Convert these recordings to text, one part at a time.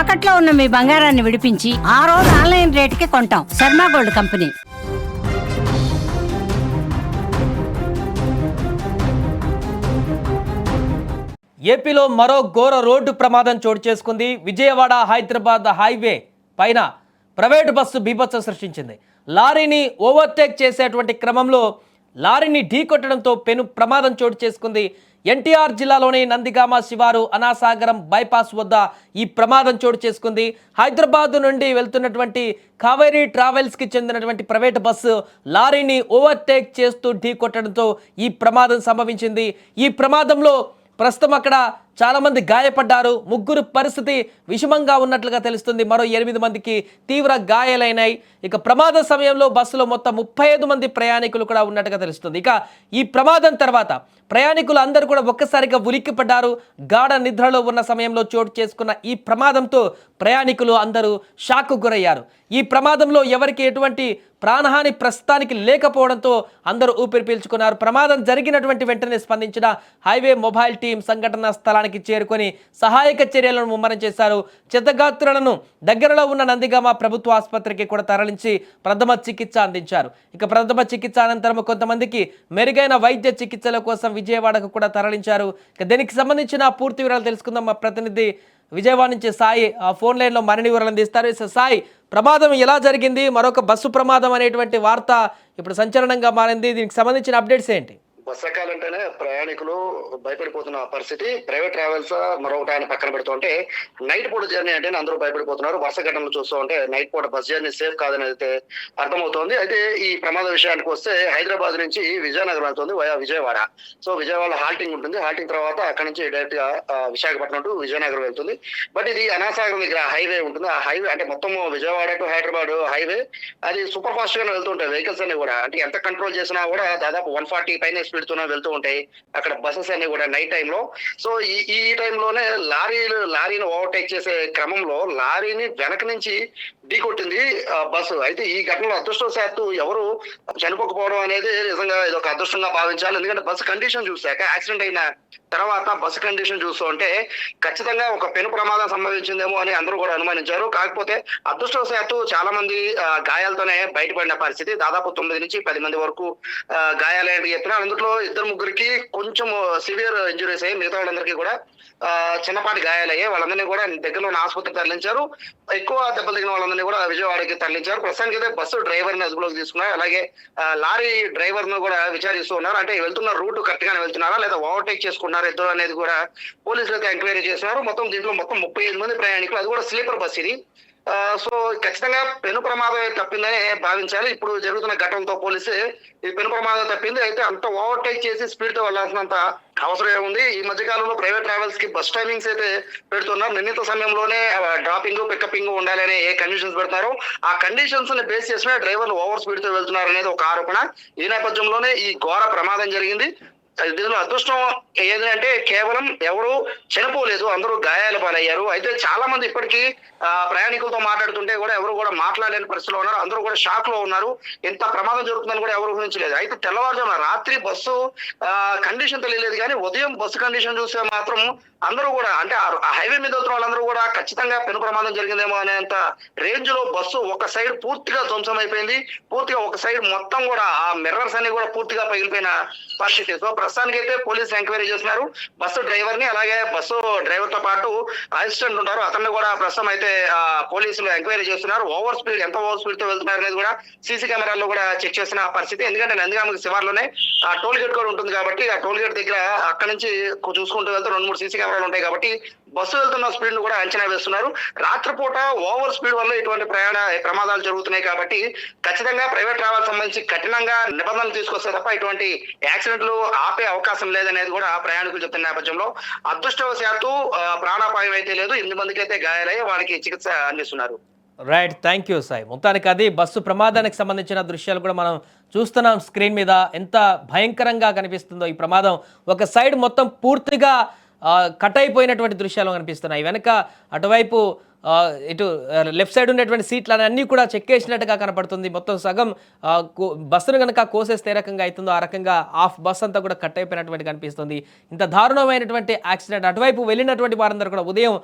తాకట్లో ఉన్న మీ బంగారాన్ని విడిపించి ఆ రోజు ఆన్లైన్ రేటుకి కొంటాం. Sharma gold company. ఏపీలో మరో ఘోర రోడ్డు ప్రమాదం చోటు చేసుకుంది. విజయవాడ హైదరాబాద్ హైవే పైన ప్రైవేటు బస్సు బీభత్సం సృష్టించింది. లారీని ఓవర్టేక్ చేసేటువంటి క్రమంలో లారీని ఢీకొట్టడంతో పెను ప్రమాదం చోటు చేసుకుంది. ఎన్టీఆర్ జిల్లాలోని నందిగామ శివారు అనాసాగరం బైపాస్ వద్ద ఈ ప్రమాదం చోటు చేసుకుంది. హైదరాబాద్ నుండి వెళ్తున్నటువంటి కావేరీ ట్రావెల్స్కి చెందినటువంటి ప్రైవేట్ బస్సు లారీని ఓవర్టేక్ చేస్తూ ఢీకొట్టడంతో ఈ ప్రమాదం సంభవించింది. ఈ ప్రమాదంలో ప్రస్తుతం అక్కడ చాలామంది గాయపడ్డారు. ముగ్గురు పరిస్థితి విషమంగా ఉన్నట్లుగా తెలుస్తుంది. మరో 8 మందికి తీవ్ర గాయాలైనాయి. ఇక ప్రమాద సమయంలో బస్సులో మొత్తం 35 మంది ప్రయాణికులు కూడా ఉన్నట్టుగా తెలుస్తుంది. ఇక ఈ ప్రమాదం తర్వాత ప్రయాణికులు అందరూ కూడా ఒక్కసారిగా ఉలిక్కిపడ్డారు. గాఢ నిద్రలో ఉన్న సమయంలో చోటు చేసుకున్న ఈ ప్రమాదంతో ప్రయాణికులు అందరూ షాక్కు గురయ్యారు. ఈ ప్రమాదంలో ఎవరికి ఎటువంటి ప్రాణహాని ప్రస్తుతానికి లేకపోవడంతో అందరూ ఊపిరి పీల్చుకున్నారు. ప్రమాదం జరిగినటువంటి వెంటనే స్పందించిన హైవే మొబైల్ టీం సంఘటనా స్థలానికి చేరుకొని సహాయక చర్యలను ముమ్మరం చేశారు. క్షతగాత్రులను దగ్గరలో ఉన్న నందిగామ ప్రభుత్వ ఆసుపత్రికి కూడా తరలించి ప్రథమ చికిత్స అందించారు. ఇక ప్రథమ చికిత్స అనంతరం కొంతమందికి మెరుగైన వైద్య చికిత్సల కోసం విజయవాడకు కూడా తరలించారు. ఇక దీనికి సంబంధించిన పూర్తి వివరాలు తెలుసుకుందాం. మా ప్రతినిధి విజయవాడ నుంచి సాయి ఫోన్ లైన్లో మరిన్ని వివరాలు అందిస్తారు. సాయి, ప్రమాదం ఎలా జరిగింది? మరొక బస్సు ప్రమాదం అనేటువంటి వార్త ఇప్పుడు సంచలనంగా మారింది. దీనికి సంబంధించిన అప్డేట్స్ ఏంటి? బస్ ఎక్కాలంటేనే ప్రయాణికులు భయపడిపోతున్న పరిస్థితి. ప్రైవేట్ ట్రావెల్స్ మరొకటి ఆయన పక్కన పెడుతుంటే నైట్ పూట జర్నీ అంటే అందరూ భయపడిపోతున్నారు. వరుస ఘటనలు చూస్తూ ఉంటే నైట్ పూట బస్ జర్నీ సేఫ్ కాదని అయితే అర్థమవుతోంది. అయితే ఈ ప్రమాద విషయానికి వస్తే హైదరాబాద్ నుంచి విజయనగరం వెళ్తుంది via Vijayawada. So Vijayawada halting ఉంటుంది. హాల్టింగ్ తర్వాత అక్కడ నుంచి డైరెక్ట్ గా విశాఖపట్నం టు విజయనగరం వెళ్తుంది. బట్ ఇది అనాసాగరం దగ్గర హైవే ఉంటుంది. ఆ హైవే అంటే మొత్తం విజయవాడ టు హైదరాబాద్ హైవే అది సూపర్ ఫాస్ట్ గానే వెళ్తుంటాయి వెహికల్స్ అన్ని కూడా. అంటే ఎంత కంట్రోల్ చేసినా కూడా దాదాపు 140 పైన స్పీడ్ తోనే వెళ్తూ ఉంటాయి అక్కడ బస్సెస్ అన్ని కూడా నైట్ టైంలో. సో ఈ టైంలోనే లారీని ఓవర్టేక్ చేసే క్రమంలో లారీని వెనక నుంచి ఢీకొట్టింది బస్సు. అయితే ఈ ఘటనలో అదృష్టవశాత్తు ఎవరు చనిపోకపోవడం అనేది నిజంగా ఇది ఒక అదృష్టంగా భావించాలి. ఎందుకంటే బస్సు కండిషన్ చూసాక యాక్సిడెంట్ అయిన తర్వాత బస్సు కండిషన్ చూస్తూ ఉంటే ఖచ్చితంగా ఒక పెను ప్రమాదం సంభవించిందేమో అని అందరూ కూడా అనుమానించారు. కాకపోతే అదృష్టవశాత్తు చాలా మంది గాయాలతోనే బయటపడిన పరిస్థితి. దాదాపు 9 నుంచి 10 మంది వరకు గాయాలని చెప్తున్నారు. అందులో 2-3కి కొంచెం సివియర్ ఇంజురీస్ అయ్యి మిగతా వాళ్ళందరికీ కూడా చిన్నపాటి గాయాలయ్యాయి. వాళ్ళందరినీ కూడా దగ్గరలో ఉన్న ఆసుపత్రికి తరలించారు. ఎక్కువ దెబ్బలు తగిన వాళ్ళందరినీ కూడా విజయవాడకి తరలించారు. ప్రస్తుతానికి అయితే బస్సు డ్రైవర్ ని అదుపులోకి తీసుకున్నారు. అలాగే లారీ డ్రైవర్ ను కూడా విచారిస్తూ ఉన్నారు. అంటే వెళ్తున్న రూట్ కరెక్ట్ గానే వెళ్తున్నారా లేదా ఓవర్టేక్ చేసుకున్నారా ఇద్దరు అనేది కూడా పోలీసులు అయితే ఎంక్వైరీ చేస్తున్నారు. దీంట్లో మొత్తం 35 మంది ప్రయాణికులు. అది కూడా స్లీపర్ బస్ ఇది. సో ఖచ్చితంగా పెను ప్రమాదం తప్పిందని భావించాలి. ఇప్పుడు జరుగుతున్న ఘటనతో పోలీసు ఇది పెను ప్రమాదం తప్పింది. అయితే అంత ఓవర్టేక్ చేసి స్పీడ్ తో వెళ్లాల్సినంత అవసరం ఏముంది? ఈ మధ్య కాలంలో ప్రైవేట్ ట్రావెల్స్ కి బస్ టైమింగ్స్ అయితే పెడుతున్నారు. నిర్ణీత సమయంలోనే డ్రాపింగ్ పికపింగ్ ఉండాలని ఏ కండిషన్స్ పెడతారో ఆ కండిషన్స్ ని బేస్ చేసిన డ్రైవర్లు ఓవర్ స్పీడ్ తో వెళ్తున్నారు అనేది ఒక ఆరోపణ. ఈ నేపథ్యంలోనే ఈ ఘోర ప్రమాదం జరిగింది. దీనిలో అదృష్టం ఏంటంటే కేవలం ఎవరు చనిపోలేదు, అందరూ గాయాల పాలయ్యారు. అయితే చాలా మంది ఇప్పటికీ ప్రయాణికులతో మాట్లాడుతుంటే కూడా ఎవరు కూడా మాట్లాడలేని పరిస్థితిలో ఉన్నారు. అందరూ కూడా షాక్ లో ఉన్నారు. ఎంత ప్రమాదం జరుగుతుందని కూడా ఎవరు ఊహించలేదు. అయితే తెల్లవారుజామున రాత్రి బస్సు కండిషన్ తెలియలేదు, కానీ ఉదయం బస్సు కండిషన్ చూస్తే మాత్రం అందరూ కూడా అంటే హైవే మీద వెళ్తున్న వాళ్ళందరూ కూడా ఖచ్చితంగా పెను ప్రమాదం జరిగిందేమో అనేంత రేంజ్ లో బస్సు ఒక సైడ్ పూర్తిగా ధ్వంసం అయిపోయింది. పూర్తిగా ఒక సైడ్ మొత్తం కూడా ఆ మిర్రర్స్ అన్ని కూడా పూర్తిగా పగిలిపోయిన పరిస్థితి. సో ప్రస్తుతానికి అయితే పోలీసులు ఎంక్వైరీ చేస్తున్నారు. బస్సు డ్రైవర్ ని అలాగే బస్సు డ్రైవర్ తో పాటు అసిస్టెంట్ ఉంటారు, అతన్ని కూడా ప్రస్తుతం అయితే పోలీసులు ఎంక్వైరీ చేస్తున్నారు. ఎంత ఓవర్ స్పీడ్ తో వెళ్తున్నారు అనేది కూడా సీసీ కెమెరాల్లో కూడా చెక్ చేసిన పరిస్థితి. ఎందుకంటే నందిగామ శివార్లోనే ఆ టోల్ గేట్ కూడా ఉంటుంది కాబట్టి ఆ టోల్ గేట్ దగ్గర అక్కడ నుంచి చూసుకుంటూ వెళ్తే 2-3 సీసీ కెమెరాలు ఉంటాయి కాబట్టి బస్సు వెళ్తున్న స్పీడ్ ను కూడా అంచనా వేస్తున్నారు. రాత్రిపూట ఓవర్ స్పీడ్ వల్ల ఇటువంటి ప్రమాదాలు జరుగుతున్నాయి కాబట్టి ఖచ్చితంగా ప్రైవేట్ ట్రావెల్ సంబంధించి కఠినంగా నిబంధనలు తీసుకొస్తే తప్ప ఇటువంటి యాక్సిడెంట్లు ఆపే అవకాశం లేదనేది కూడా ప్రయాణికులు చెప్తున్న నేపథ్యంలో అదృష్టవశాత్తు ప్రాణాపాయం అయితే లేదు. 8 మందికి అయితే గాయాలయ్యి వారికి చికిత్స అందిస్తున్నారు. Right, thank you Sai. మొత్తానికి అది బస్సు ప్రమాదానికి సంబంధించిన దృశ్యాలు కూడా మనం చూస్తున్నాం స్క్రీన్ మీద. ఎంత భయంకరంగా కనిపిస్తుందో ఈ ప్రమాదం. ఒక సైడ్ మొత్తం పూర్తిగా కట్ అయిపోయినటువంటి దృశ్యాలు కనిపిస్తున్నాయి. వెనక అటువైపు ఇటు లెఫ్ట్ సైడ్ ఉన్నటువంటి సీట్లు అన్నీ కూడా చెక్కేసినట్టుగా కనపడుతుంది. మొత్తం సగం బస్సును కనుక కోసేస్తే ఏ రకంగా అవుతుందో ఆ రకంగా హాఫ్ బస్ అంతా కూడా కట్ అయిపోయినటువంటి కనిపిస్తుంది. ఇంత దారుణమైనటువంటి యాక్సిడెంట్ అటువైపు వెళ్ళినటువంటి వారందరూ కూడా ఉదయం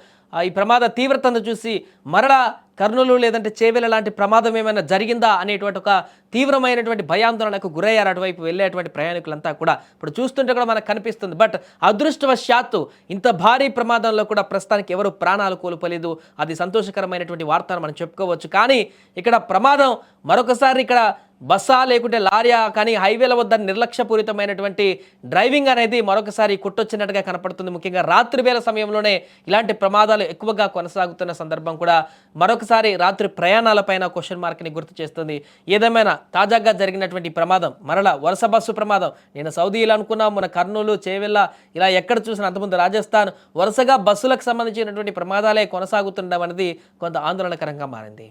ఈ ప్రమాద తీవ్రతను చూసి మరలా కర్నూలు లేదంటే చేవెళ్ళ లాంటి ప్రమాదం ఏమైనా జరిగిందా అనేటువంటి ఒక తీవ్రమైనటువంటి భయాందోళనకు గురయ్యారు అటువైపు వెళ్ళేటువంటి ప్రయాణికులంతా కూడా. ఇప్పుడు చూస్తుంటే కూడా మనకు కనిపిస్తుంది. బట్ అదృష్టవశాత్తు ఇంత భారీ ప్రమాదంలో కూడా ప్రస్తుతానికి ఎవరు ప్రాణాలు కోల్పోలేదు. అది సంతోషకరమైనటువంటి వార్తను మనం చెప్పుకోవచ్చు. కానీ ఇక్కడ ప్రమాదం మరొకసారి ఇక్కడ బస్సా లేకుంటే లారీయా కానీ హైవేల వద్ద నిర్లక్ష్యపూరితమైనటువంటి డ్రైవింగ్ అనేది మరొకసారి కొట్టొచ్చినట్టుగా కనపడుతుంది. ముఖ్యంగా రాత్రి వేళ సమయంలోనే ఇలాంటి ప్రమాదాలు ఎక్కువగా కొనసాగుతున్న సందర్భం కూడా మరొకసారి రాత్రి ప్రయాణాలపైన క్వశ్చన్ మార్క్ని గుర్తు చేస్తుంది. ఏదేమైనా తాజాగా జరిగినటువంటి ప్రమాదం మరలా వరుస బస్సు ప్రమాదం. నేను సౌదీలో అనుకున్నాం, మన కర్నూలు చేవెళ్ళ ఇలా ఎక్కడ చూసినా అంతకుముందు రాజస్థాన్ వరుసగా బస్సులకు సంబంధించినటువంటి ప్రమాదాలే కొనసాగుతుండడం అనేది కొంత ఆందోళనకరంగా మారింది.